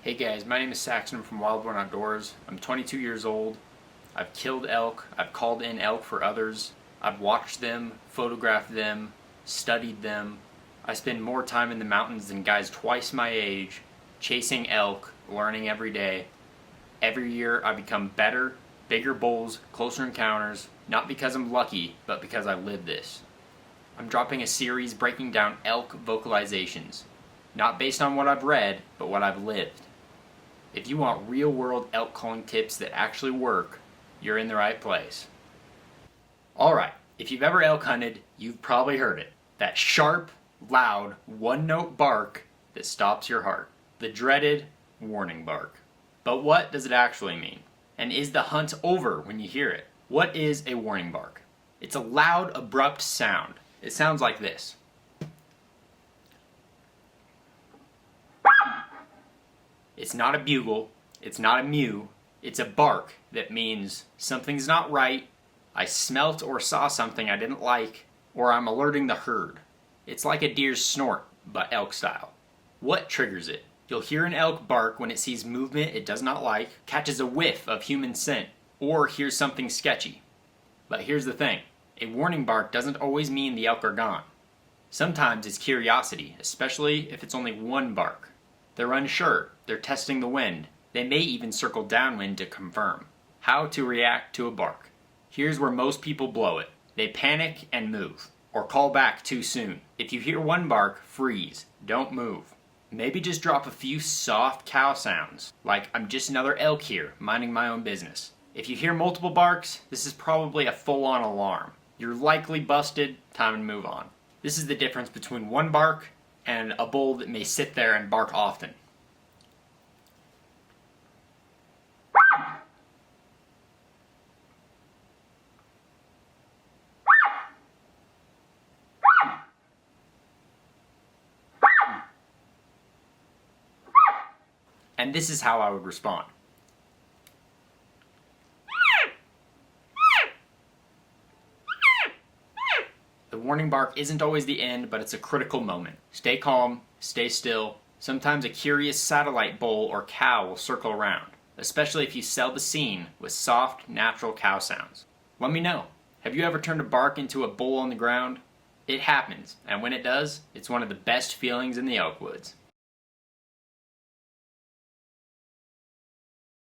Hey guys, my name is Saxon from Wildborn Outdoors. I'm 22 years old. I've killed elk, I've called in elk for others, I've watched them, photographed them, studied them. I spend more time in the mountains than guys twice my age, chasing elk, learning every day. Every year I become better, bigger bulls, closer encounters, not because I'm lucky, but because I live this. I'm dropping a series breaking down elk vocalizations, not based on what I've read, but what I've lived. If you want real-world elk calling tips that actually work, you're in the right place. Alright, if you've ever elk hunted, you've probably heard it. That sharp, loud, one-note bark that stops your heart. The dreaded warning bark. But what does it actually mean? And is the hunt over when you hear it? What is a warning bark? It's a loud, abrupt sound. It sounds like this. It's not a bugle, it's not a mew, it's a bark that means something's not right, I smelt or saw something I didn't like, or I'm alerting the herd. It's like a deer's snort, but elk style. What triggers it? You'll hear an elk bark when it sees movement it does not like, catches a whiff of human scent, or hears something sketchy. But here's the thing, a warning bark doesn't always mean the elk are gone. Sometimes it's curiosity, especially if it's only one bark. They're unsure, they're testing the wind, they may even circle downwind to confirm. How to react to a bark. Here's where most people blow it. They panic and move, or call back too soon. If you hear one bark, freeze, don't move. Maybe just drop a few soft cow sounds, like I'm just another elk here, minding my own business. If you hear multiple barks, this is probably a full-on alarm. You're likely busted, time to move on. This is the difference between one bark and a bull that may sit there and bark often. And this is how I would respond. The warning bark isn't always the end, but it's a critical moment. Stay calm, stay still. Sometimes a curious satellite bull or cow will circle around, especially if you sell the scene with soft, natural cow sounds. Let me know. Have you ever turned a bark into a bull on the ground? It happens, and when it does, it's one of the best feelings in the elk woods.